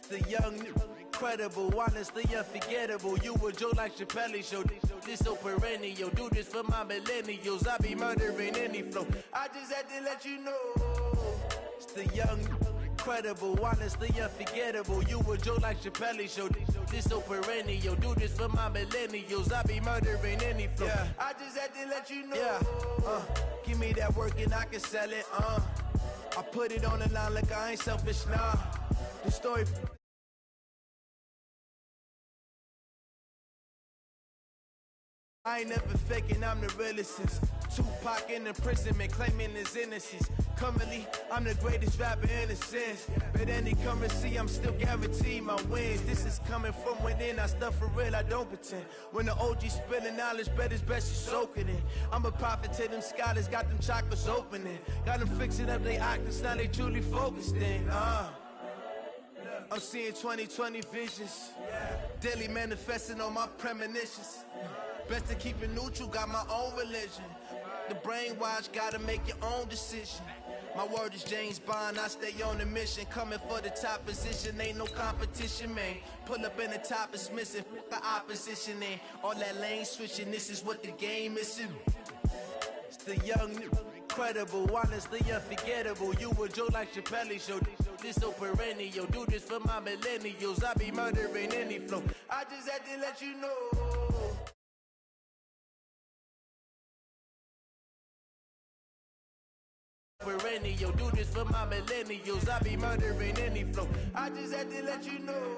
The young, incredible, honestly unforgettable. You a Joe like Chappelle show. This so perennial. Do this for my millennials. I be murdering any flow. I just had to let you know. It's the young, incredible, honestly unforgettable. You a Joe like Chappelle show. This so perennial. Do this for my millennials. I be murdering any flow. Yeah. I just had to let you know. Yeah. Give me that work and I can sell it. I put it on the line like I ain't selfish, nah. The story. I ain't never faking, I'm the realest since Tupac in imprisonment, claiming his innocence. Currently, I'm the greatest rapper in a sense. But any currency, I'm still guaranteed my wins. This is coming from within, I stuff for real, I don't pretend. When the OG spilling knowledge, bet it's best you soak it in. I'm a prophet to them scholars, got them chakras opening. Got them fixing up they octaves, now they truly focused in. I'm seeing 2020 visions. Daily manifesting on my premonitions. Best to keep it neutral, got my own religion. The brainwash, gotta make your own decision. My word is James Bond, I stay on a mission. Coming for the top position, ain't no competition, man. Pull up in the top is missing, the opposition in. All that lane switching, this is what the game is. It's the young, incredible, honestly unforgettable. You a Joe like Chappelle show. This so perennial. Do this for my millennials. I be murdering any flow. I just had to let you know. Perennial, do this for my millennials. I be murdering any flow. I just had to let you know.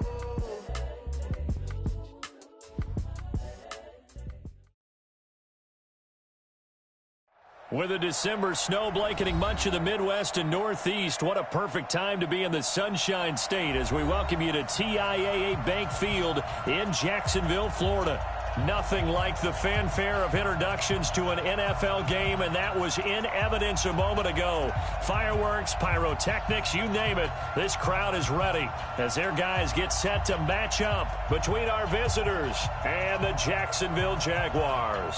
With a December snow blanketing much of the Midwest and Northeast, what a perfect time to be in the Sunshine State as we welcome you to TIAA Bank Field in Jacksonville, Florida. Nothing like the fanfare of introductions to an NFL game, and that was in evidence a moment ago. Fireworks, pyrotechnics, you name it, this crowd is ready as their guys get set to match up between our visitors and the Jacksonville Jaguars.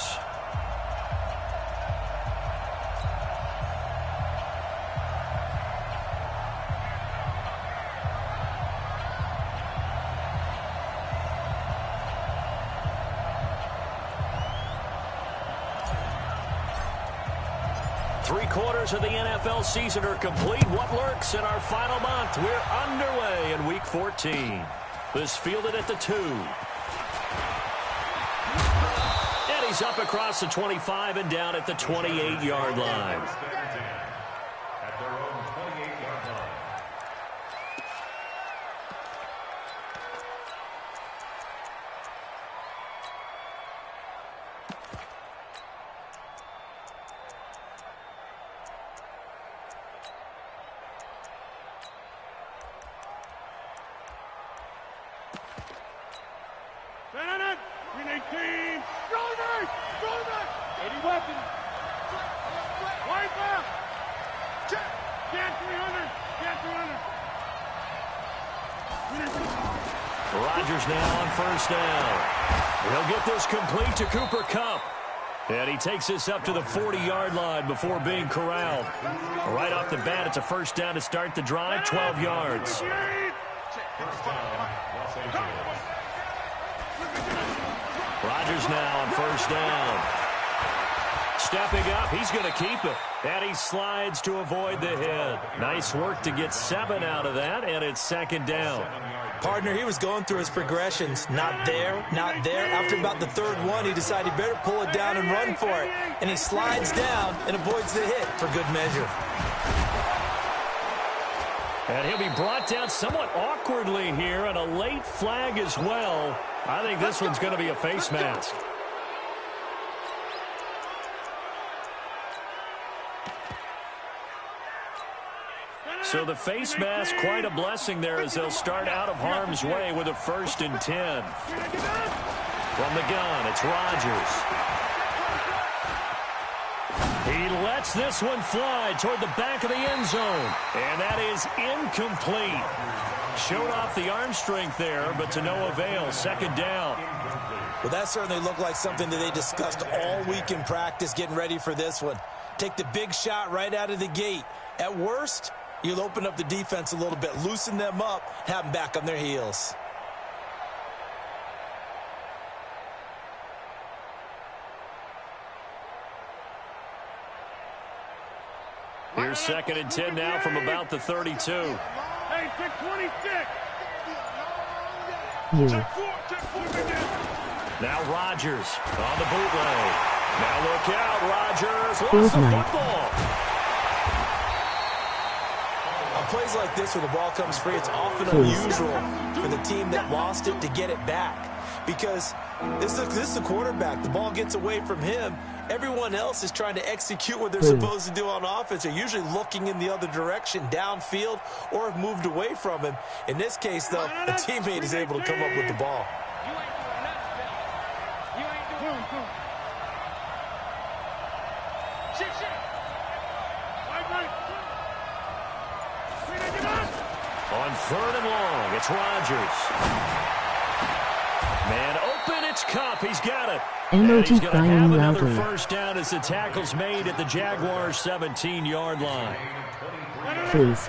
Three-quarters of the NFL season are complete. What lurks in our final month? We're underway in Week 14. This fielded at the 2. And he's up across the 25 and down at the 28-yard line. At their own 28-yard line. Rodgers now on first down. He'll get this complete to Cooper Kupp. And he takes this up to the 40-yard line before being corralled. Right off the bat, it's a first down to start the drive, 12 yards. Rodgers now on first down. Stepping up, he's going to keep it. And he slides to avoid the hit. Nice work to get 7 out of that, and it's second down. Partner, he was going through his progressions. Not there, not there. After about the third one, he decided he better pull it down and run for it. And he slides down and avoids the hit for good measure. And he'll be brought down somewhat awkwardly here, and a late flag as well. I think this one's going to be a face mask. So the face mask, quite a blessing there as they'll start out of harm's way with a 1st and 10. From the gun, it's Rodgers. He lets this one fly toward the back of the end zone. And that is incomplete. Showed off the arm strength there, but to no avail. Second down. Well, that certainly looked like something that they discussed all week in practice getting ready for this one. Take the big shot right out of the gate. At worst, You'll open up the defense a little bit, loosen them up, have them back on their heels. Here's 2nd and 10 now from about the 32. Hey, check 26. Now Rodgers on the bootleg. Now look out, Rodgers lost the football. On plays like this where the ball comes free, it's often unusual for the team that lost it to get it back. Because this is the quarterback. The ball gets away from him. Everyone else is trying to execute what they're supposed to do on offense. They're usually looking in the other direction, downfield, or have moved away from him. In this case, though, a teammate is able to come up with the ball. On 3rd and long, it's Rodgers. Man open, it's Cup. He's got it. And he's going to have another first down as the tackle's made at the Jaguars' 17-yard line. Please.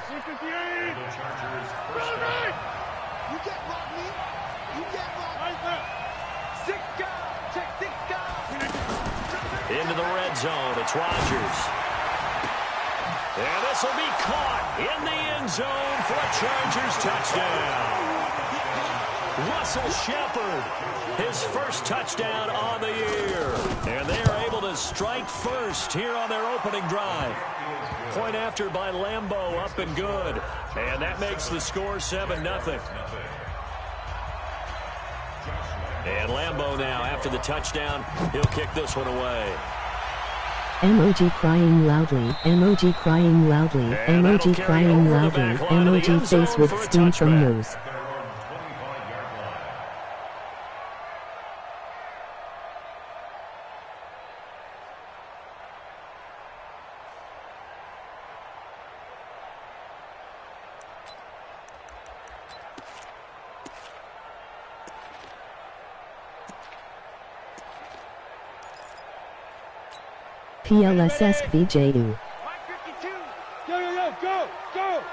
Into the red zone, it's Rodgers. And this will be caught in the end zone for a Chargers touchdown. Russell Shepard, his first touchdown on the year. And they are able to strike first here on their opening drive. Point after by Lambeau, up and good. And that makes the score 7-0. And Lambeau now, after the touchdown, he'll kick this one away. Emoji crying loudly, emoji crying loudly, emoji crying loudly, emoji face with steam from nose. PLSS BJU. Go!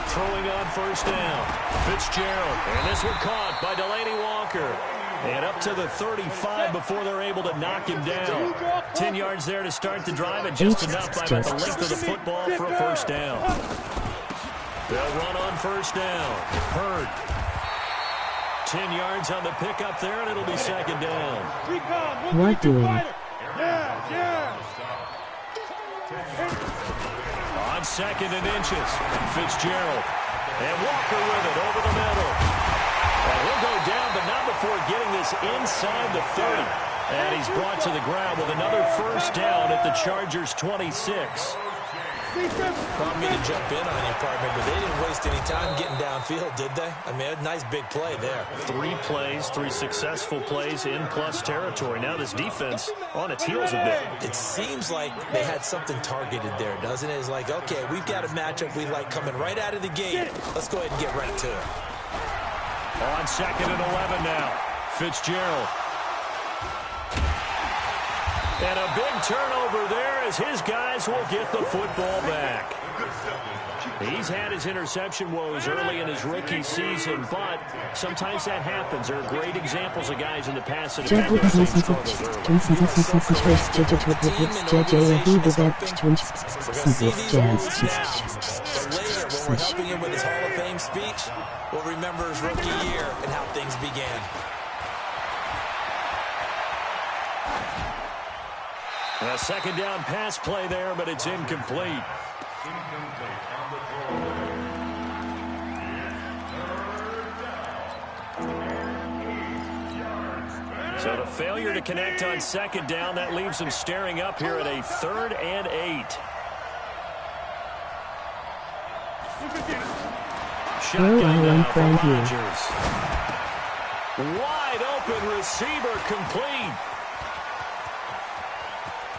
Throwing on first down. Fitzgerald. And this one caught by Delaney Walker. And up to the 35 before they're able to knock him down. 10 yards there to start the drive, and just enough by about the length of the football for a first down. They'll run on first down. Hurd. 10 yards on the pickup there, and it'll be 2nd down. What doing? On 2nd and inches, Fitzgerald. And Walker with it over the middle. And he'll go down, but not before getting this inside the 30. And he's brought to the ground with another first down at the Chargers' 26. Probably me to jump in on your partner, but they didn't waste any time getting downfield, did they? I mean, a nice big play there. 3 plays, 3 successful plays in plus territory. Now this defense on its heels a bit. It seems like they had something targeted there, doesn't it? It's like, okay, we've got a matchup we like coming right out of the gate. Let's go ahead and get right to it. On 2nd and 11 now, Fitzgerald. And a big turnover there as his guys will get the football back. He's had his interception woes early in his rookie season, but sometimes that happens. There are great examples of guys in the past that have had those same struggles We're helping him with his Hall of Fame speech. We'll remember his rookie year and how things began. A 2nd down pass play there, but it's incomplete. So the failure to connect on 2nd down, that leaves them staring up here at a 3rd and 8. Shotgun now for Rodgers. Wide open receiver complete.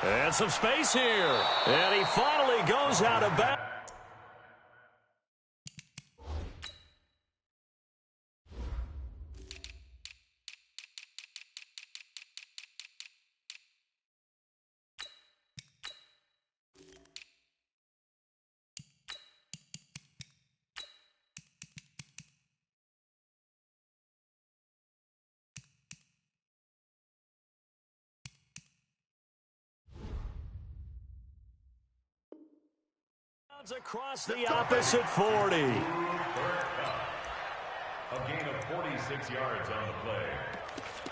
And some space here. And he finally goes out of bounds. Runs across the opposite 40. A gain of 46 yards on the play.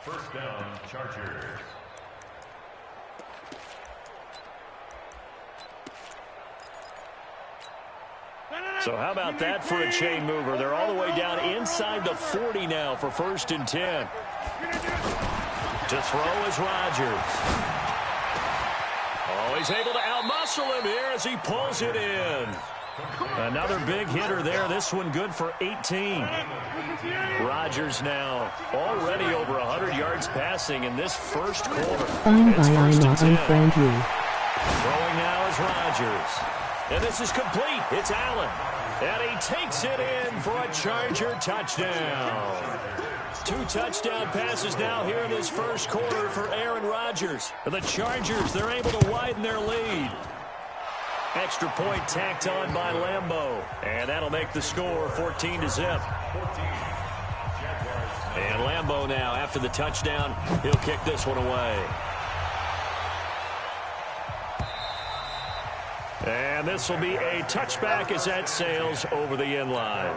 First down, Chargers. So how about that for a chain mover? They're all the way down inside the 40 now for 1st and 10. To throw is Rodgers. Oh, he's able to outmuscle him here as he pulls it in. Another big hitter there. This one good for 18. Rodgers now already over 100 yards passing in this first quarter. Fine It's by 1st I'm and 10. unfriend you. Throwing now is Rodgers. And this is complete. It's Allen. And he takes it in for a Charger touchdown. 2 touchdown passes now here in this first quarter for Aaron Rodgers. The Chargers, they're able to widen their lead. Extra point tacked on by Lambeau. And that'll make the score 14-0. And Lambeau now, after the touchdown, he'll kick this one away. And this will be a touchback as that sails over the end line.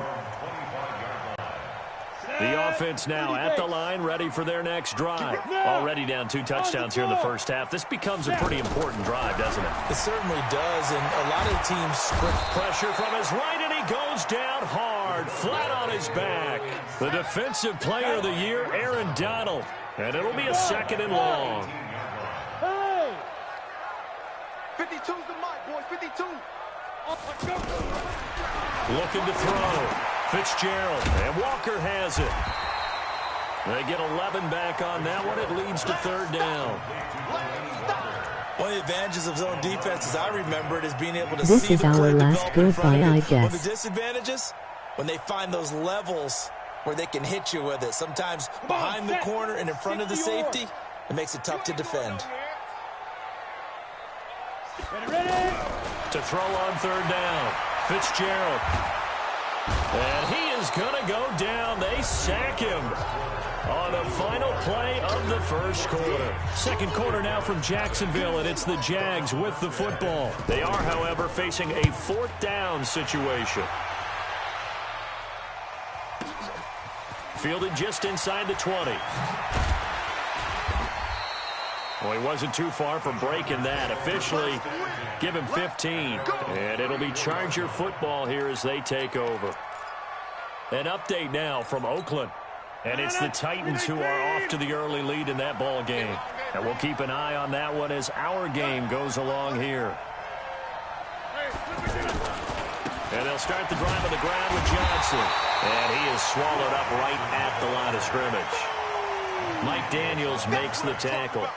The offense now at the line, ready for their next drive. Already down 2 touchdowns here in the first half. This becomes a pretty important drive, doesn't it? It certainly does, and a lot of teams script pressure from his right, and he goes down hard, flat on his back. The defensive player of the year, Aaron Donald. And it'll be a 2nd and long. 52's the mic, boys, 52. Looking to throw. Fitzgerald, and Walker has it. They get 11 back on that one. It leads to 3rd down. One of the advantages of zone defense, as I remember it, is being able to This see is the our play last develop in front of goodbye, you. I guess. One of the disadvantages, when they find those levels where they can hit you with it. Sometimes behind the corner and in front of the safety, it makes it tough to defend. To throw on 3rd down. Fitzgerald. And he is going to go down. They sack him on the final play of the first quarter. Second quarter now from Jacksonville, and it's the Jags with the football. They are, however, facing a 4th down situation. Fielded just inside the 20. Well, he wasn't too far from breaking that. Officially, give him 15. And it'll be Charger football here as they take over. An update now from Oakland. And it's the Titans who are off to the early lead in that ball game. And we'll keep an eye on that one as our game goes along here. And they'll start the drive on the ground with Johnson. And he is swallowed up right at the line of scrimmage. Mike Daniels makes the tackle.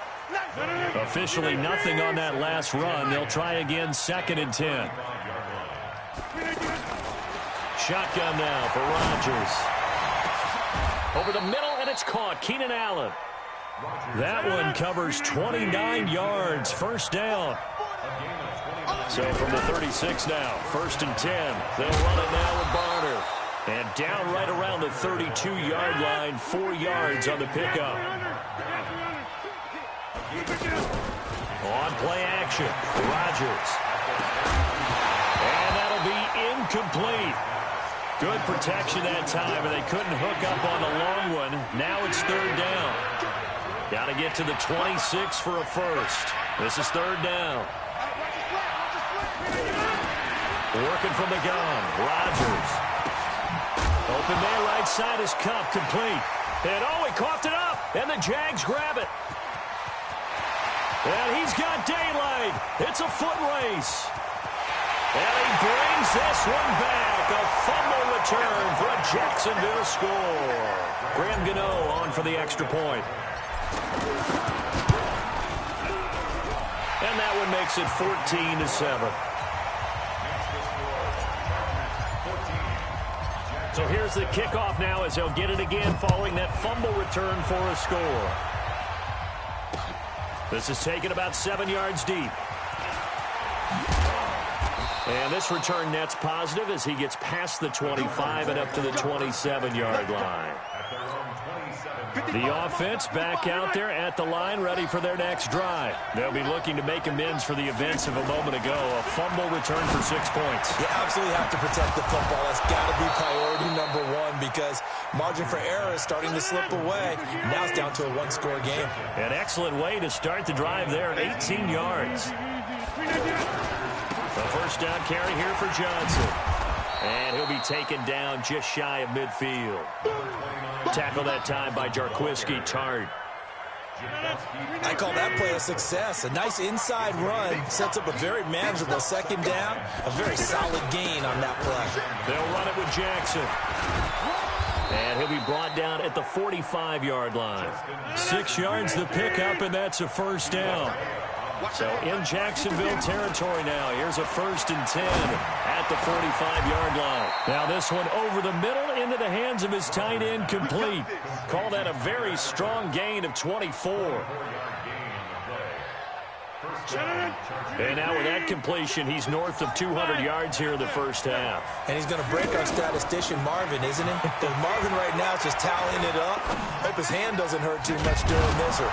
Officially nothing on that last run. They'll try again, 2nd and 10. Shotgun now for Rodgers. Over the middle, and it's caught. Keenan Allen. That one covers 29 yards. First down. So from the 36 now, 1st and 10. They'll run it now with Barner. And down right around the 32-yard line, 4 yards on the pickup. On play action, Rodgers. And that'll be incomplete. Good protection that time, and they couldn't hook up on the long one. Now it's 3rd down. Got to get to the 26 for a first. This is 3rd down. Working from the gun, Rodgers. Open man right side is Cup, complete. And oh, he coughed it up, and the Jags grab it. And he's got daylight. It's a foot race. And he brings this one back. A fumble return for a Jacksonville score. Graham Gano on for the extra point. And that one makes it 14-7. So here's the kickoff now as they'll get it again following that fumble return for a score. This is taken about 7 yards deep. And this return net's positive as he gets past the 25 and up to the 27-yard line. At their own 27 The offense back out there at the line, ready for their next drive. They'll be looking to make amends for the events of a moment ago. A fumble return for 6 points. You absolutely have to protect the football. That's got to be priority number one because margin for error is starting to slip away. Now it's down to a one-score game. An excellent way to start the drive there, 18 yards. A first down carry here for Johnson. And he'll be taken down just shy of midfield. Tackle that time by Jarquiski Tart. I call that play a success. A nice inside run sets up a very manageable second down. A very solid gain on that play. They'll run it with Jackson. And he'll be brought down at the 45-yard line. 6 yards the pickup, and that's a first down. So in Jacksonville territory now. Here's a 1st and 10 at the 45-yard line. Now this one over the middle into the hands of his tight end, complete. Call that a very strong gain of 24. And now with that completion, he's north of 200 yards here in the first half. And he's going to break our statistician Marvin, isn't he? Because Marvin right now is just tallying it up. Hope his hand doesn't hurt too much during this or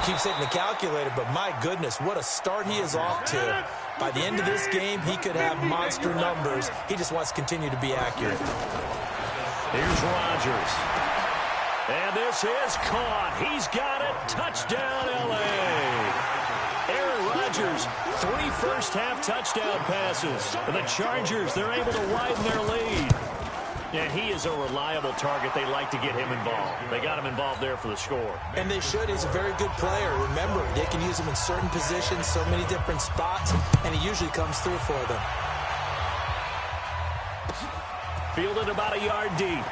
keeps hitting the calculator. But my goodness, what a start he is off to. By the end of this game, he could have monster numbers. He just wants to continue to be accurate. Here's Rodgers. And this is caught. He's got it. Touchdown, L.A. Aaron Rodgers, 3 first-half touchdown passes. The Chargers, they're able to widen their lead. And he is a reliable target. They like to get him involved. They got him involved there for the score. And they should. He's a very good player. Remember, they can use him in certain positions, so many different spots, and he usually comes through for them. Fielded about a yard deep.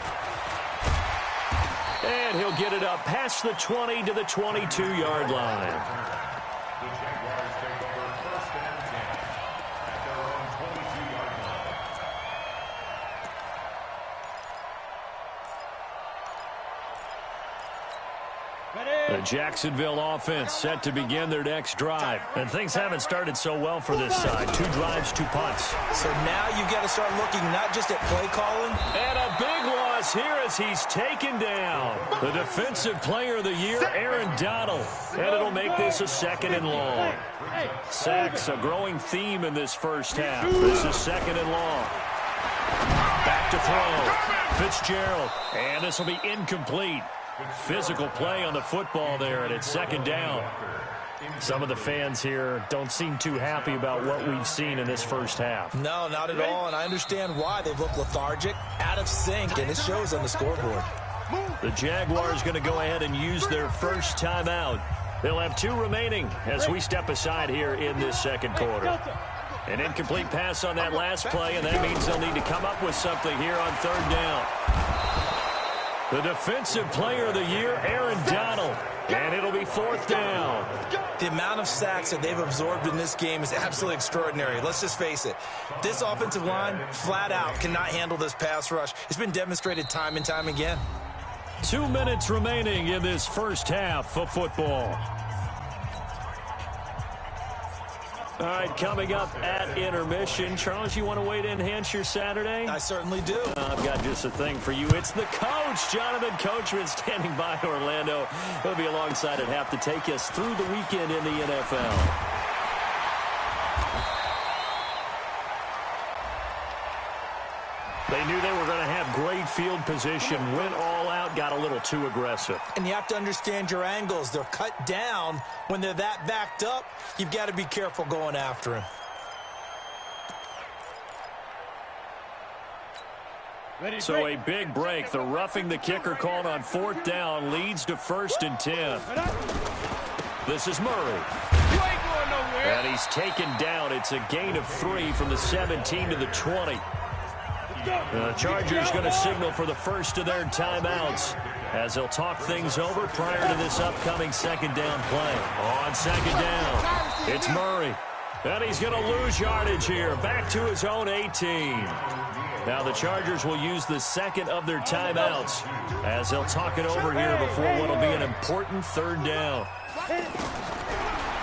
And he'll get it up past the 20 to the 22-yard line. The Jacksonville offense set to begin their next drive. And things haven't started so well for this side. 2 drives, 2 punts. So now you've got to start looking not just at play calling. And a big loss here as he's taken down. The defensive player of the year, Aaron Donald. And it'll make this a 2nd and long. Sacks, a growing theme in this first half. This is 2nd and long. Back to throw. Fitzgerald. And this will be incomplete. Physical play on the football there, and it's 2nd down. Some of the fans here don't seem too happy about what we've seen in this first half. No, not at all, and I understand why. They've looked lethargic, out of sync, and it shows on the scoreboard. The Jaguars going to go ahead and use their first timeout. They'll have 2 remaining as we step aside here in this 2nd quarter. An incomplete pass on that last play, and that means they'll need to come up with something here on 3rd down. The defensive player of the year, Aaron Donald. And it'll be 4th down. The amount of sacks that they've absorbed in this game is absolutely extraordinary. Let's just face it. This offensive line, flat out, cannot handle this pass rush. It's been demonstrated time and time again. 2 minutes remaining in this first half of football. All right, coming up at intermission. Charles, you want to wait and enhance your Saturday? I certainly do. I've got just a thing for you. It's the coach, Jonathan Coachman, standing by Orlando. He'll be alongside at half to take us through the weekend in the NFL. They knew they were going to have great field position, went all out, got a little too aggressive. And you have to understand your angles. They're cut down. When they're that backed up, you've got to be careful going after him. So a big break. The roughing the kicker called on 4th down leads to 1st and 10. This is Murray. And he's taken down. It's a gain of 3 from the 17 to the 20. The Chargers going to signal for the first of their timeouts as they'll talk things over prior to this upcoming 2nd down play. On 2nd down, it's Murray. And he's going to lose yardage here, back to his own 18. Now the Chargers will use the 2nd of their timeouts as they'll talk it over here before what will be an important 3rd down.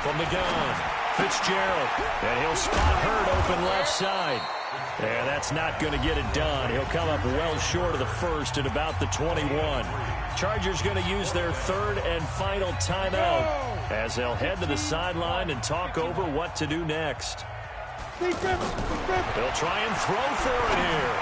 From the gun, Fitzgerald. And he'll spot Hurd open left side. And that's not going to get it done. He'll come up well short of the first at about the 21. Chargers going to use their third and final timeout as they'll head to the sideline and talk over what to do next. They'll try and throw for it here.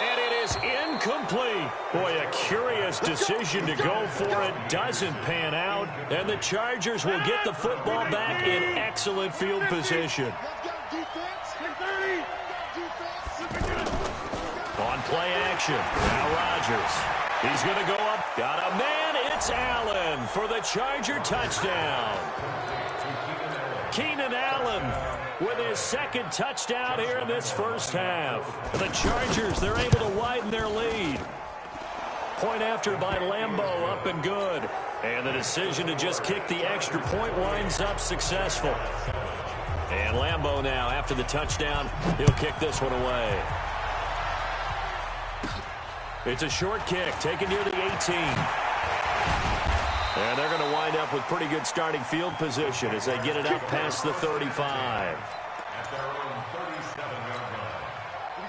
And it is incomplete. Boy, a curious decision to go for it. Doesn't pan out. And the Chargers will get the football back in excellent field position. On play action, now Rodgers. He's going to go up. Got a man. It's Allen for the Charger touchdown. Keenan Allen with his second touchdown here in this first half. The Chargers, they're able to widen their lead. Point after by Lambeau, up and good. And the decision to just kick the extra point winds up successful. And Lambeau now, after the touchdown, he'll kick this one away. It's a short kick, taken near the 18. And they're going to wind up with pretty good starting field position as they get it up past the 35.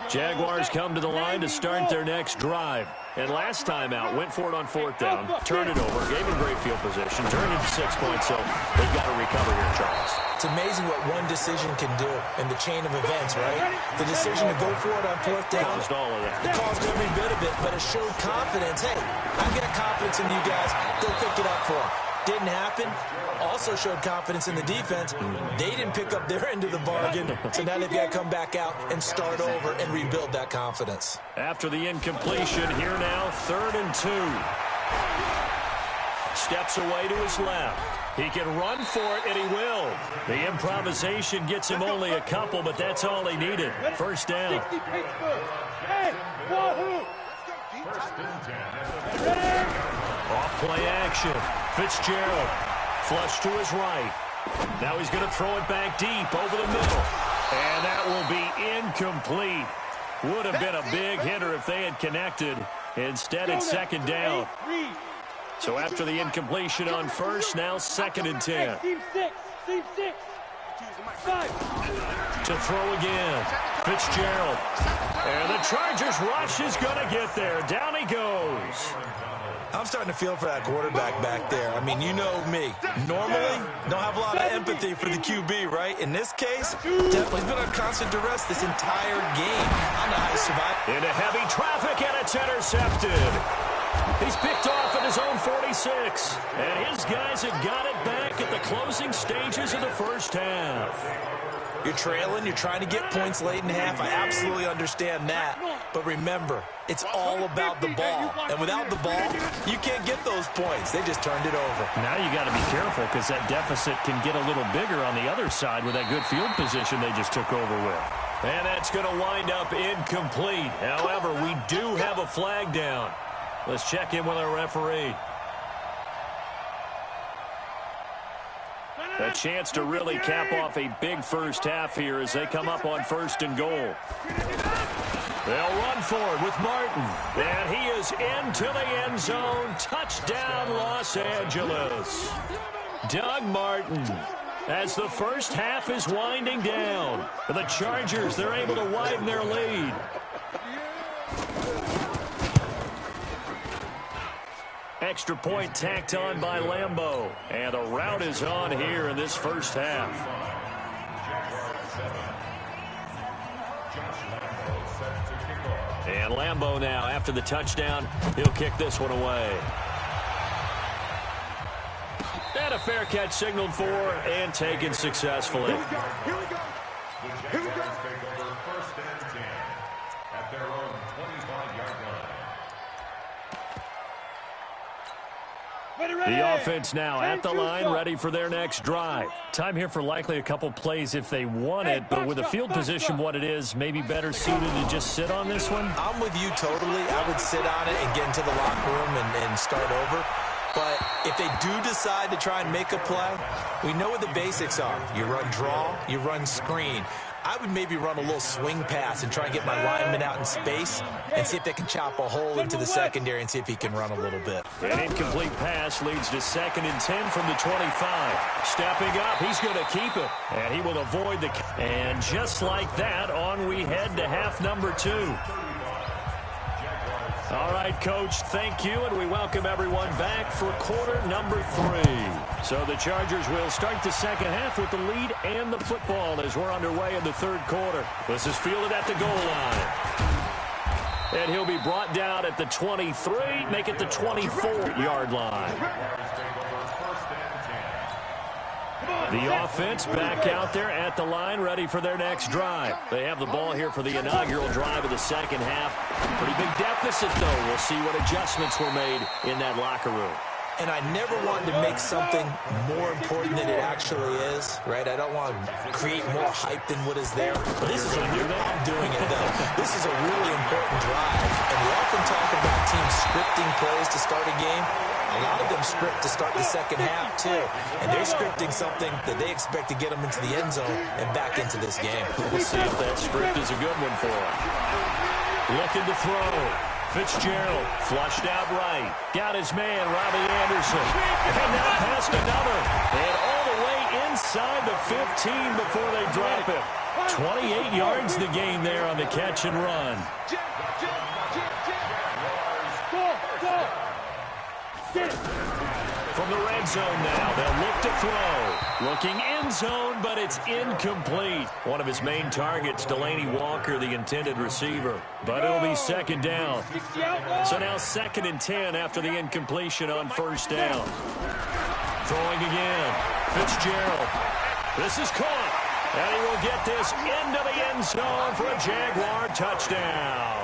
Jaguars come to the line to start their next drive. And last time out, went for it on fourth down, turned it over, gave him great field position, turned it to 6 points, so they've got to recover here, Charles. It's amazing what one decision can do in the chain of events, right? The decision to go for it on fourth down. Caused all of that. It caused every bit of it, but it showed confidence. Hey, I got confidence in you guys. Go pick it up for them. Didn't happen. Also showed confidence in the defense. They didn't pick up their end of the bargain, so now they've got to come back out and start over and rebuild that confidence. After the incompletion, here now, 3rd and 2. Steps away to his left. He can run for it, and he will. The improvisation gets him only a couple, but that's all he needed. First down. Off play action. Fitzgerald. Flush to his right. Now he's going to throw it back deep over the middle. And that will be incomplete. Would have been a big hitter if they had connected. Instead, it's second down. So after the incompletion on first, now 2nd and 10. To throw again. Fitzgerald. And the Chargers rush is going to get there. Down he goes. I'm starting to feel for that quarterback back there. I mean, you know me. Normally, don't have a lot of empathy for the QB, right? In this case, definitely been under constant duress this entire game. I don't know how he survived. Into heavy traffic, and it's intercepted. He's picked off at his own 46. And his guys have got it back at the closing stages of the first half. You're trailing. You're trying to get points late in the half. I absolutely understand that. But remember, it's all about the ball. And without the ball, you can't get those points. They just turned it over. Now you got to be careful because that deficit can get a little bigger on the other side with that good field position they just took over with. And that's going to wind up incomplete. However, we do have a flag down. Let's check in with our referee. A chance to really cap off a big first half here as they come up on 1st and goal. They'll run for it with Martin. And he is into the end zone. Touchdown, Los Angeles. Doug Martin. As the first half is winding down. The Chargers, they're able to widen their lead. Extra point tacked on by Lambeau. And the route is on here in this first half. And Lambeau now, after the touchdown, he'll kick this one away. And a fair catch signaled for and taken successfully. Here we go. Here we go. Take over 1st and 10 at their own 25-yard line. The offense now at the line, ready for their next drive. Time here for likely a couple plays if they want it, but with the field position what it is, maybe better suited to just sit on this one? I'm with you totally. I would sit on it and get into the locker room and start over. But if they do decide to try and make a play, we know what the basics are. You run draw, you run screen. I would maybe run a little swing pass and try and get my lineman out in space and see if they can chop a hole into the secondary and see if he can run a little bit. An incomplete pass leads to 2nd and 10 from the 25. Stepping up, he's going to keep it. And he will avoid the... And just like that, on we head to half number 2. All right, Coach, thank you, and we welcome everyone back for quarter number 3. So the Chargers will start the second half with the lead and the football as we're underway in the 3rd quarter. This is fielded at the goal line. And he'll be brought down at the 23, make it the 24-yard line. The offense back out there at the line, ready for their next drive. They have the ball here for the inaugural drive of the second half. Pretty big deficit, though. We'll see what adjustments were made in that locker room. And I never wanted to make something more important than it actually is, right? I don't want to create more hype than what is there. But this is I'm doing it, though. This is a really important drive. And we often talk about teams scripting plays to start a game. A lot of them script to start the second half, too. And they're scripting something that they expect to get them into the end zone and back into this game. We'll see if that script is a good one for them. Looking to throw. Fitzgerald flushed out right. Got his man, Robbie Anderson. And now past another. And all the way inside the 15 before they drop it. 28 yards the gain there on the catch and run. From the red zone now, they'll look to throw. Looking end zone, but it's incomplete. One of his main targets, Delaney Walker, the intended receiver. But it'll be second down. So now 2nd and 10 after the incompletion on first down. Throwing again. Fitzgerald. This is caught. And he will get this into the end zone for a Jaguar touchdown.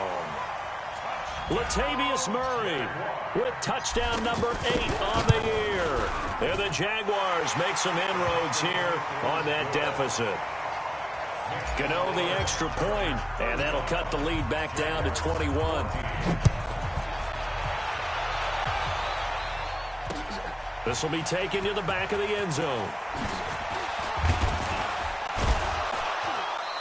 Latavius Murray with touchdown number 8 on the year. And the Jaguars make some inroads here on that deficit. Gano the extra point, and that'll cut the lead back down to 21. This will be taken to the back of the end zone.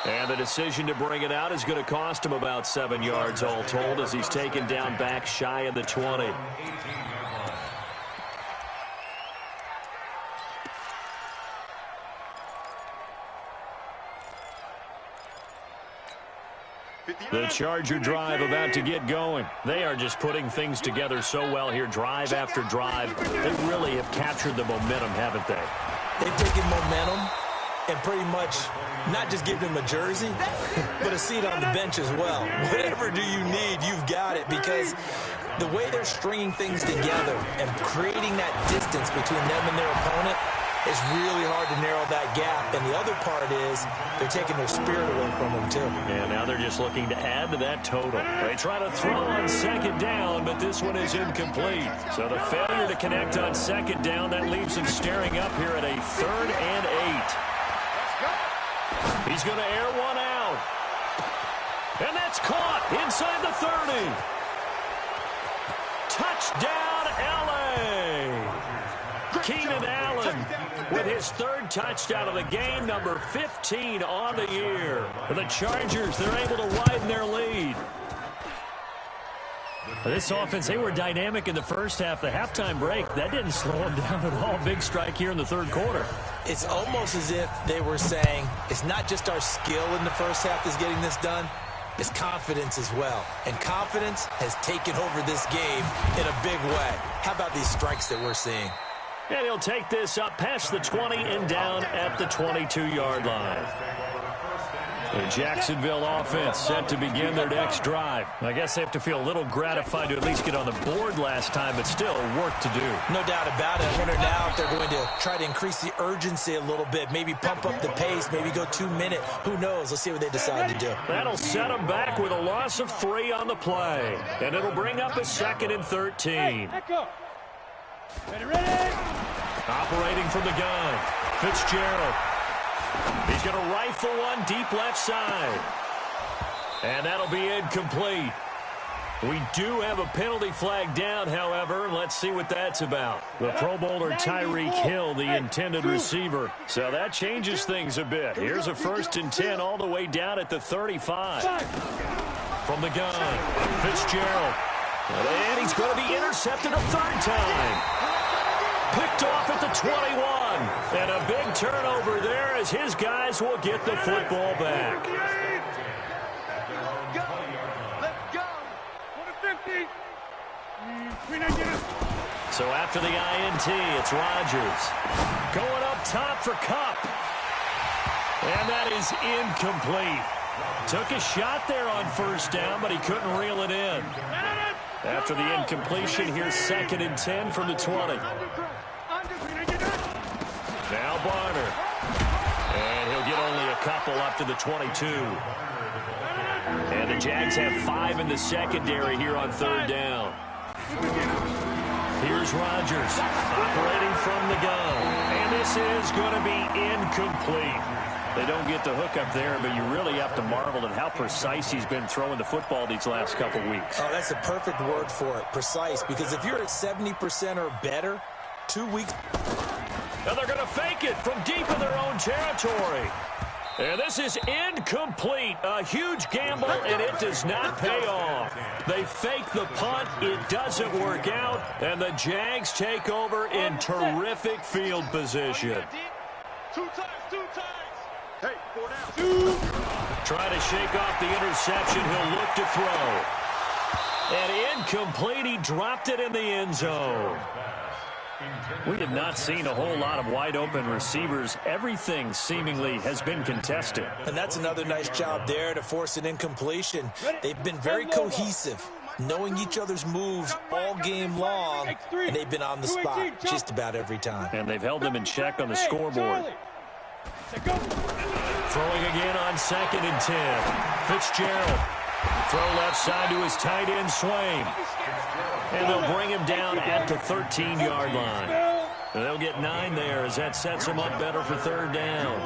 And the decision to bring it out is going to cost him about 7 yards all told as he's taken down back shy of the 20. The Charger drive about to get going. They are just putting things together so well here, drive after drive. They really have captured the momentum, haven't they? They've taken momentum and pretty much not just give them a jersey, but a seat on the bench as well. Whatever do you need, you've got it, because the way they're stringing things together and creating that distance between them and their opponent is really hard to narrow that gap. And the other part is they're taking their spirit away from them, too. And now they're just looking to add to that total. They try to throw on second down, but this one is incomplete. So the failure to connect on second down, that leaves them staring up here at a 3rd and 8. He's going to air one out. And that's caught inside the 30. Touchdown, L.A. Keenan Allen with his 3rd touchdown of the game, number 15 on the year. For the Chargers, they're able to widen their lead. This offense, they were dynamic in the first half. The halftime break, that didn't slow them down at all. Big strike here in the 3rd quarter. It's almost as if they were saying, it's not just our skill in the first half that's getting this done, it's confidence as well. And confidence has taken over this game in a big way. How about these strikes that we're seeing? And he'll take this up past the 20 and down at the 22-yard line. The Jacksonville offense set to begin their next drive. I guess they have to feel a little gratified to at least get on the board last time, but still work to do. No doubt about it. I wonder now if they're going to try to increase the urgency a little bit, maybe pump up the pace, maybe go 2-minute. Who knows? Let's see what they decide to do. That'll set them back with a loss of 3 on the play, and it'll bring up a 2nd and 13. Ready. Operating from the gun, Fitzgerald. He's going to rifle one deep left side. And that'll be incomplete. We do have a penalty flag down, however. Let's see what that's about. The Pro Bowler Tyreek Hill, the intended receiver. So that changes things a bit. Here's a 1st and 10 all the way down at the 35. From the gun, Fitzgerald. And he's going to be intercepted a 3rd time. Picked off at the 21. And a big turnover there as his guys will get the football back. So after the INT, it's Rodgers. Going up top for Kupp. And that is incomplete. Took a shot there on 1st down, but he couldn't reel it in. After the incompletion, here's 2nd and 10 from the 20. Now Barner. And he'll get only a couple up to the 22. And the Jags have 5 in the secondary here on 3rd down. Here's Rodgers operating from the gun. And this is going to be incomplete. They don't get the hook up there, but you really have to marvel at how precise he's been throwing the football these last couple weeks. Oh, that's a perfect word for it, precise, because if you're at 70% or better, 2 weeks. Now they're going to fake it from deep in their own territory. And this is incomplete. A huge gamble, and it does not pay off. They fake the punt. It doesn't work out, and the Jags take over in terrific field position. Two times. Hey, 4 down. Trying to shake off the interception. He'll look to throw. And incomplete. He dropped it in the end zone. We have not seen a whole lot of wide-open receivers. Everything seemingly has been contested. And that's another nice job there to force an incompletion. They've been very cohesive, knowing each other's moves all game long, and they've been on the spot just about every time. And they've held them in check on the scoreboard. Throwing again on 2nd and 10. Fitzgerald. Throw left side to his tight end, Swain. And they'll bring him down at the 13-yard line. And they'll get 9 there as that sets him up better for 3rd down.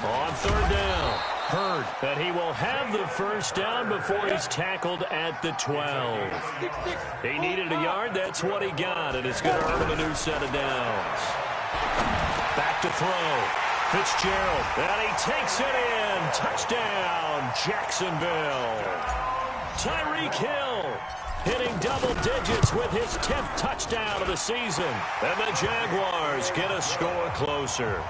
On 3rd down, Hurd, and he will have the 1st down before he's tackled at the 12. He needed a yard. That's what he got, and it's going to earn him a new set of downs. Back to throw. Fitzgerald, and he takes it in. Touchdown, Jacksonville. Tyreek Hill hitting double digits with his 10th touchdown of the season. And the Jaguars get a score closer.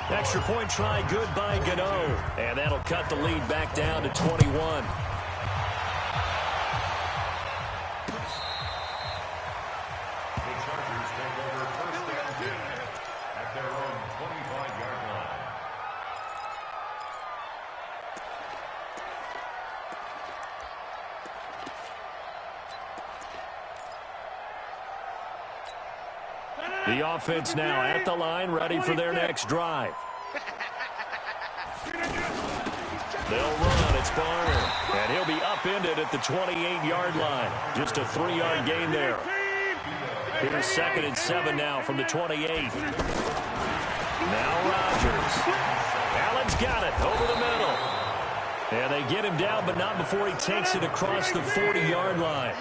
Extra point try good by Gano. And that'll cut the lead back down to 21. The offense now at the line, ready for their next drive. They'll run. It's Barner. And he'll be upended at the 28-yard line. Just a 3-yard gain there. Here's 2nd and 7 now from the 28. Now Rodgers. Allen's got it over the middle. And they get him down, but not before he takes it across the 40-yard line.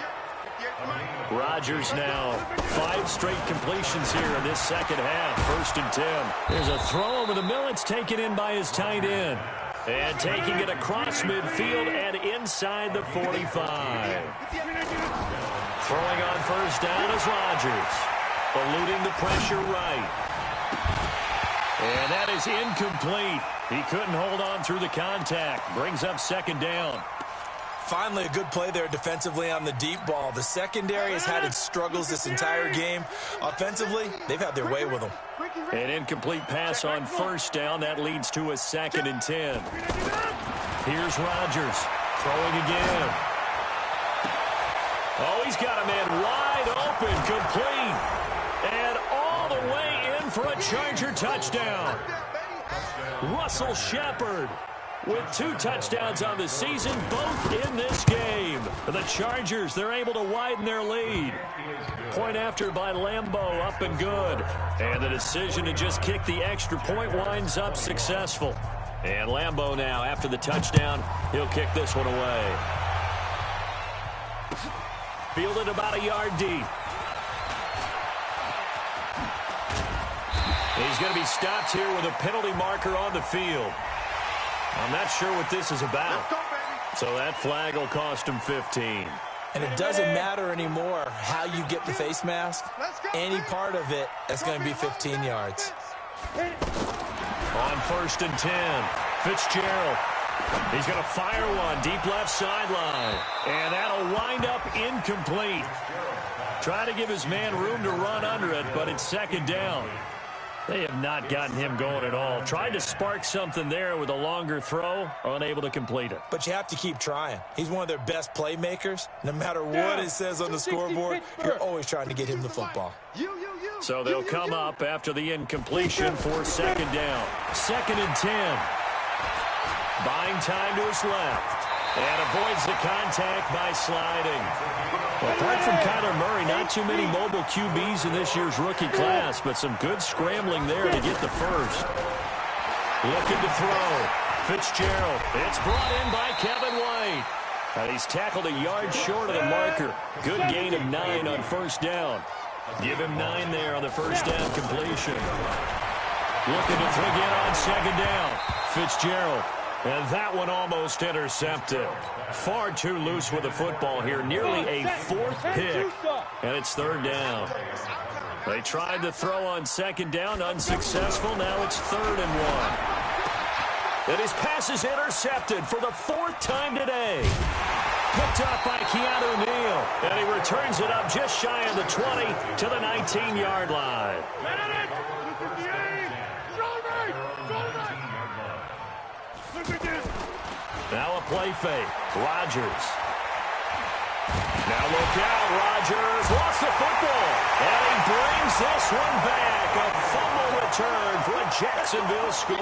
Rodgers now 5 straight completions here in this 2nd half. 1st and 10. There's a throw over the middle. It's taken in by his tight end. And taking it across midfield and inside the 45. Throwing on 1st down is Rodgers. Eluding the pressure right. And that is incomplete. He couldn't hold on through the contact. Brings up 2nd down. Finally, a good play there defensively on the deep ball. The secondary has had its struggles this entire game. Offensively, they've had their way with them. An incomplete pass on 1st down. That leads to a 2nd and 10. Here's Rodgers throwing again. Oh, he's got a man wide open, complete. And all the way in for a Charger touchdown. Russell Shepard with 2 touchdowns on the season, both in this game. The Chargers, they're able to widen their lead. Point after by Lambeau, up and good. And the decision to just kick the extra point winds up successful. And Lambeau now, after the touchdown, he'll kick this one away. Fielded about a yard deep. He's going to be stopped here with a penalty marker on the field. I'm not sure what this is about. So that flag will cost him 15. And it doesn't matter anymore how you get the face mask. Any part of it, that's going to be 15 yards. On 1st and 10, Fitzgerald. He's going to fire one deep left sideline. And that'll wind up incomplete. Trying to give his man room to run under it, but it's 2nd down. They have not gotten him going at all. Tried to spark something there with a longer throw, unable to complete it. But you have to keep trying. He's one of their best playmakers. No matter what it says on the scoreboard, you're always trying to get him the football. So they'll come up after the incompletion for 2nd down. 2nd and 10. Buying time to his left. And avoids the contact by sliding. Apart from Kyler Murray, not too many mobile QBs in this year's rookie class, but some good scrambling there to get the first. Looking to throw. Fitzgerald. It's brought in by Kevin White. And he's tackled a yard short of the marker. Good gain of 9 on 1st down. Give him 9 there on the 1st down completion. Looking to throw again on 2nd down. Fitzgerald. And that one almost intercepted. Far too loose with the football here. Nearly a 4th pick. And it's 3rd down. They tried to throw on 2nd down. Unsuccessful. Now it's 3rd and 1. And his pass is intercepted for the 4th time today. Picked up by Keanu Neal. And he returns it up just shy of the 20 to the 19-yard line. Now a play fake. Rodgers. Now look out. Rodgers lost the football. And he brings this one back. A fumble return for a Jacksonville score.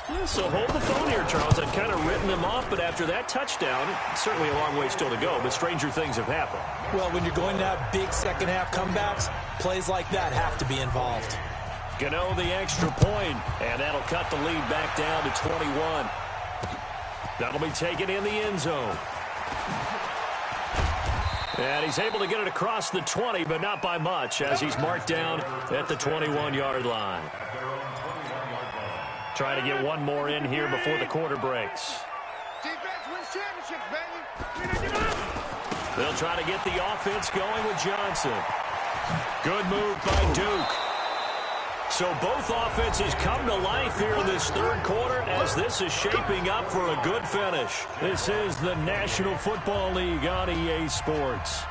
Yeah, so hold the phone here, Charles. I've kind of written him off, but after that touchdown, certainly a long way still to go, but stranger things have happened. Well, when you're going to have big second-half comebacks, plays like that have to be involved. Gano the extra point, and that'll cut the lead back down to 21. That'll be taken in the end zone. And he's able to get it across the 20, but not by much, as he's marked down at the 21-yard line. Trying to get one more in here before the quarter breaks. Defense wins championships, baby. They'll try to get the offense going with Johnson. Good move by Duke. So both offenses come to life here in this 3rd quarter as this is shaping up for a good finish. This is the National Football League on EA Sports.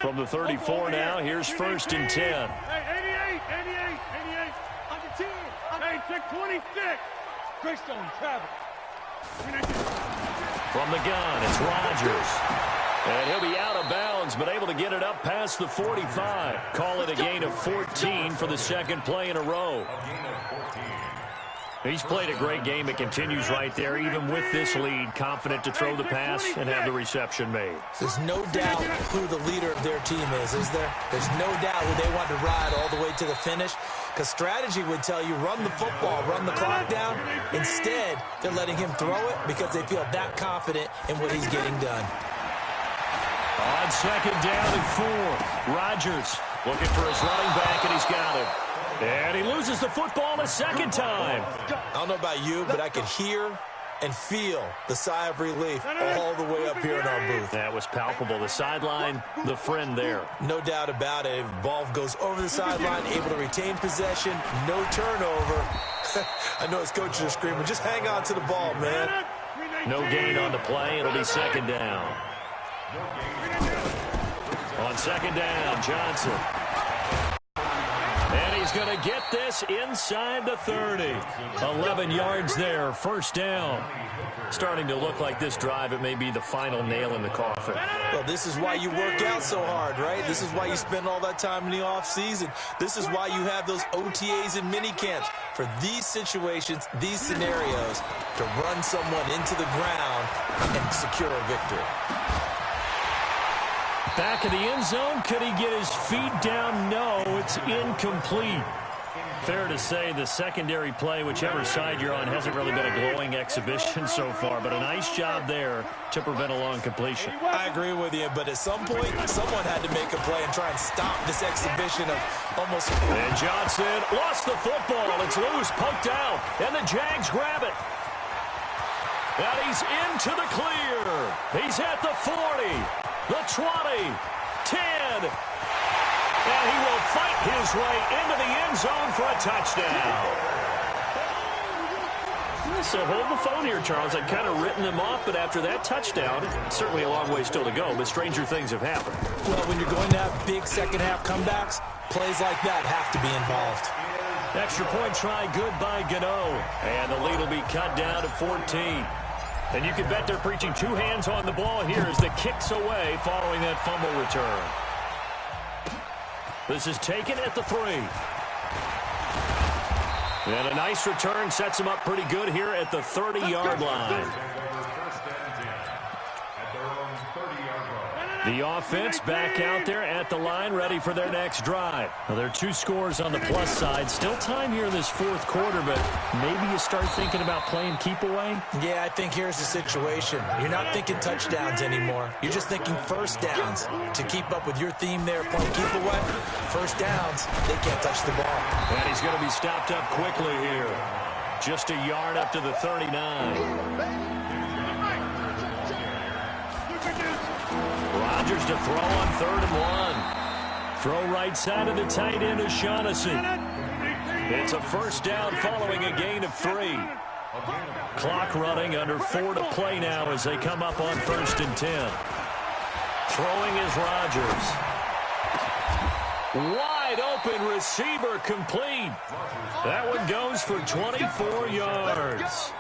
From the 34 now, here's 1st and 10. Hey, 88, under 10. Hey, check 26. Greystone, travel. From the gun, it's Rodgers. And he'll be out of bounds, but able to get it up past the 45. Call it a gain of 14 for the 2nd play in a row. He's played a great game. It continues right there, even with this lead, confident to throw the pass and have the reception made. There's no doubt who the leader of their team is there? There's no doubt who they want to ride all the way to the finish, because strategy would tell you run the football, run the clock down. Instead, they're letting him throw it because they feel that confident in what he's getting done. On 2nd down and 4, Rodgers looking for his running back, and he's got him. And he loses the football a 2nd time. I don't know about you, but I could hear and feel the sigh of relief all the way up here in our booth. That was palpable. The sideline, the friend there. No doubt about it. Ball goes over the sideline, able to retain possession, no turnover. I know his coaches are screaming, just hang on to the ball, man. No gain on the play. It'll be 2nd down. On 2nd down, Johnson. And he's going to get this inside the 30. 11 yards there, 1st down. Starting to look like this drive, it may be the final nail in the coffin. Well, this is why you work out so hard, right? This is why you spend all that time in the offseason. This is why you have those OTAs and mini camps. For these situations, these scenarios, to run someone into the ground and secure a victory. Back in the end zone. Could he get his feet down? No, it's incomplete. Fair to say the secondary play, whichever side you're on, hasn't really been a glowing exhibition so far, but a nice job there to prevent a long completion. I agree with you, but at some point, someone had to make a play and try and stop this exhibition of almost... And Johnson lost the football. It's loose, poked out, and the Jags grab it. And he's into the clear. He's at the 40, the 20, 10, and he will fight his way into the end zone for a touchdown. So hold the phone here, Charles. I'd kind of written them off, but after that touchdown, certainly a long way still to go, but stranger things have happened. Well, when you're going to have big second-half comebacks, plays like that have to be involved. Extra point try, good by Gano. And the lead will be cut down to 14. And you can bet they're preaching two hands on the ball here as the kick's away following that fumble return. This is taken at the 3. And a nice return sets him up pretty good here at the 30-yard line. The offense back out there at the line, ready for their next drive. Well, there are 2 scores on the plus side. Still time here in this fourth quarter, but maybe you start thinking about playing keep away? Yeah, I think here's the situation. You're not thinking touchdowns anymore. You're just thinking first downs. To keep up with your theme there, playing keep away, first downs, they can't touch the ball. And he's going to be stopped up quickly here. Just a yard up to the 39. Rodgers to throw on 3rd and 1. Throw right side of the tight end is Shaughnessy. It's a first down following a gain of 3. Clock running, under 4 to play now as they come up on 1st and 10. Throwing is Rodgers. Wide open receiver complete. That one goes for 24 yards.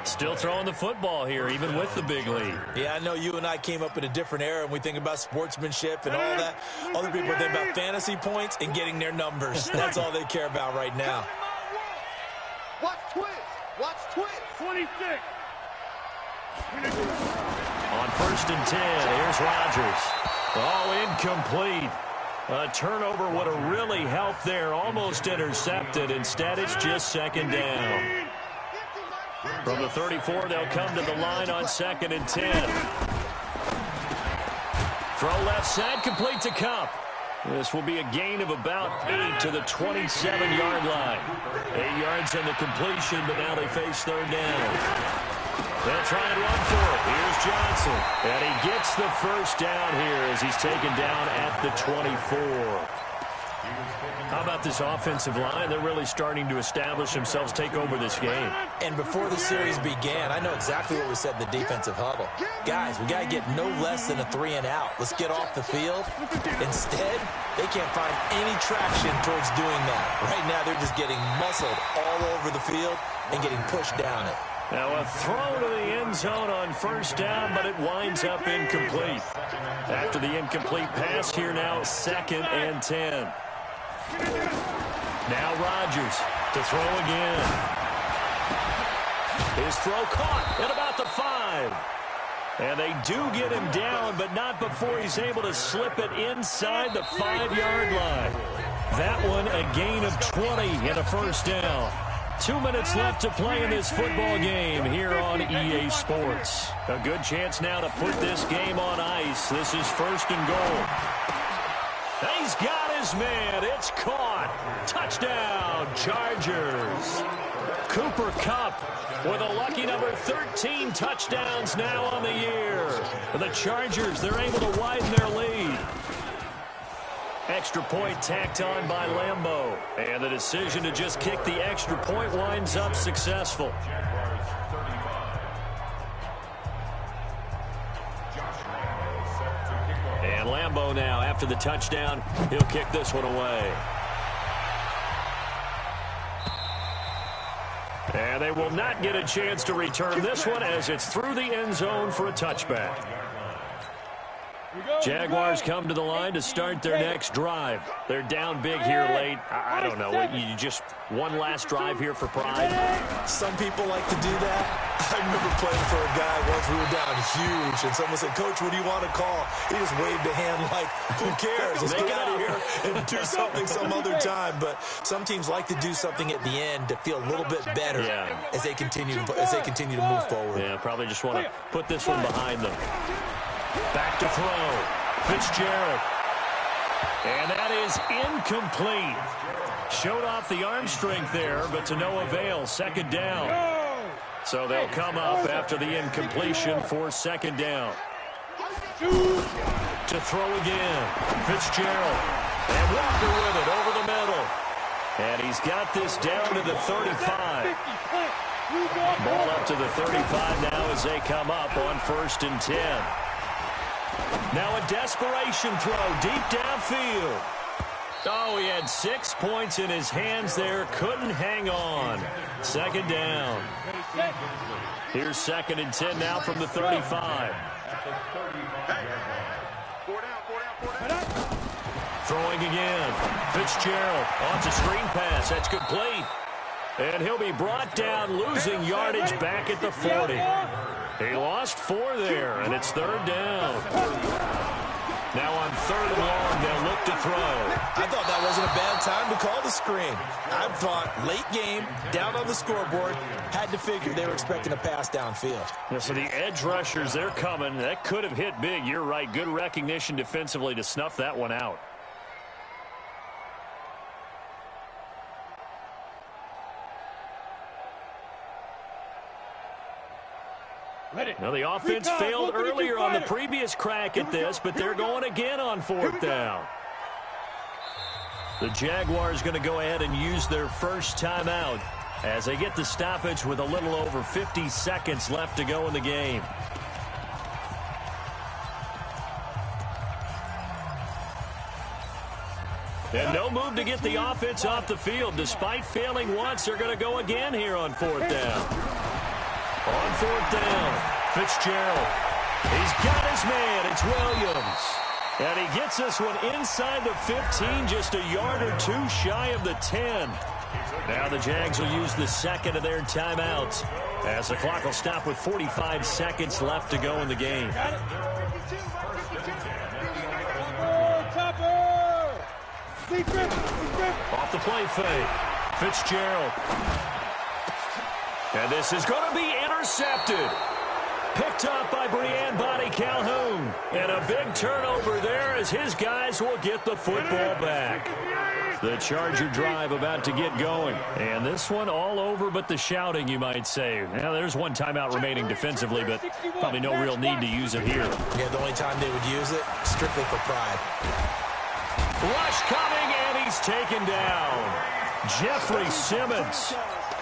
Still throwing the football here, even with the big lead. Yeah, I know you and I came up in a different era, and we think about sportsmanship and all that. Other people think about fantasy points and getting their numbers. That's all they care about right now. Watch twist. Watch twist. 26. On 1st and 10, here's Rodgers. Oh, incomplete. A turnover would have really helped there. Almost intercepted. Instead, it's just 2nd down. From the 34, they'll come to the line on 2nd and 10. Throw left side, complete to Cup. This will be a gain of about 8 to the 27-yard line. 8 yards on the completion, but now they face 3rd down. They'll try and run for it. Here's Johnson. And he gets the first down here as he's taken down at the 24. How about this offensive line? They're really starting to establish themselves, take over this game. And before the series began, I know exactly what we said in the defensive huddle. Guys, we got to get no less than a 3 and out. Let's get off the field. Instead, they can't find any traction towards doing that. Right now, they're just getting muscled all over the field and getting pushed down it. Now a throw to the end zone on 1st down, but it winds up incomplete. After the incomplete pass here now, 2nd and 10. Now Rodgers to throw again. His throw caught at about the 5. And they do get him down, but not before he's able to slip it inside the 5-yard line. That one a gain of 20 and a first down. 2 minutes left to play in this football game here on EA Sports. A good chance now to put this game on ice. This is 1st and goal. He's got his man. It's caught. Touchdown, Chargers. Cooper Kupp with a lucky number 13 touchdowns now on the year. The Chargers, they're able to widen their lead. Extra point tacked on by Lambeau. And the decision to just kick the extra point winds up successful. And Lambeau now, after the touchdown, he'll kick this one away. And they will not get a chance to return this one as it's through the end zone for a touchback. Jaguars come to the line to start their next drive. They're down big here late. I don't know. You just one last drive here for pride? Some people like to do that. I remember playing for a guy once. We were down huge, and someone said, "Coach, what do you want to call?" He just waved a hand like, "Who cares? Let's get out of here and do something some other time." But some teams like to do something at the end to feel a little bit better as they continue to move forward. Yeah, probably just want to put this one behind them. Back to throw. Fitzgerald. And that is incomplete. Showed off the arm strength there, but to no avail. Second down. So they'll come up after the incompletion for second down. To throw again. Fitzgerald. And Walker with it over the middle. And he's got this down to the 35. Ball up to the 35 now as they come up on 1st and 10. Now a desperation throw deep downfield. Oh, he had 6 points in his hands there. Couldn't hang on. Second down. Here's 2nd and 10 now from the 35. Throwing again. Fitzgerald on to screen pass. That's complete. And he'll be brought down, losing yardage back at the 40. He lost 4 there, and it's 3rd down. Now on 3rd and long, they'll look to throw. I thought that wasn't a bad time to call the screen. I thought late game, down on the scoreboard, had to figure they were expecting a pass downfield. Yeah, so the edge rushers, they're coming. That could have hit big. You're right. Good recognition defensively to snuff that one out. Now, the offense failed earlier on the previous crack at this, but they're going again on 4th down. The Jaguars going to go ahead and use their first timeout as they get the stoppage with a little over 50 seconds left to go in the game. And no move to get the offense off the field. Despite failing once, they're going to go again here on 4th down. On 4th down, Fitzgerald. He's got his man. It's Williams. And he gets this one inside the 15, just a yard or 2 shy of the 10. Now the Jags will use the 2nd of their timeouts as the clock will stop with 45 seconds left to go in the game. Off the play fake. Fitzgerald. And this is going to be intercepted. Picked up by Brian Body Calhoun. And a big turnover there as his guys will get the football back. The Charger drive about to get going. And this one all over but the shouting, you might say. Now, there's one timeout remaining defensively, but probably no real need to use it here. Yeah, the only time they would use it, strictly for pride. Rush coming, and he's taken down. Jeffrey Simmons.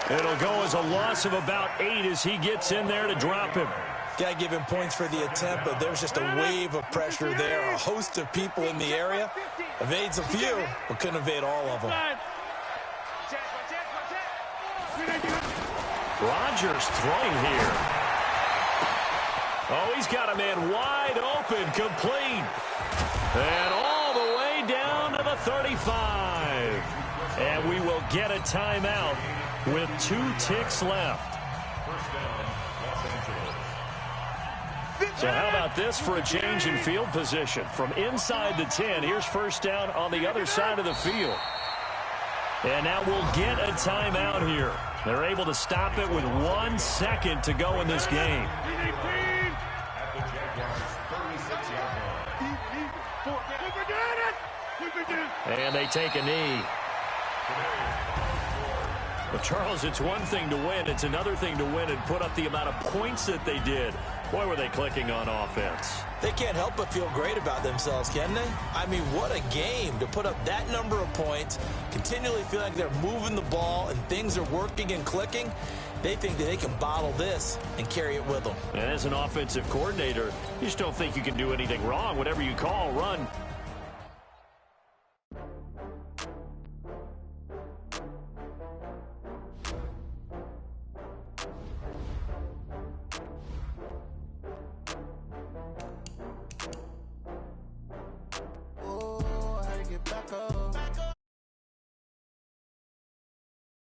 It'll go as a loss of about 8 as he gets in there to drop him. Got to give him points for the attempt, but there's just a wave of pressure there. A host of people in the area. Evades a few, but couldn't evade all of them. Rodgers throwing here. Oh, he's got a man wide open, complete. And all the way down to the 35. And we will get a timeout with 2 ticks left. So how about this for a change in field position? From inside the 10, here's 1st down on the other side of the field. And now we'll get a timeout here. They're able to stop it with 1 second to go in this game. And they take a knee. Well, Charles, it's one thing to win. It's another thing to win and put up the amount of points that they did. Boy, were they clicking on offense. They can't help but feel great about themselves, can they? I mean, what a game to put up that number of points, continually feel like they're moving the ball and things are working and clicking. They think that they can bottle this and carry it with them. And as an offensive coordinator, you just don't think you can do anything wrong. Whatever you call, run,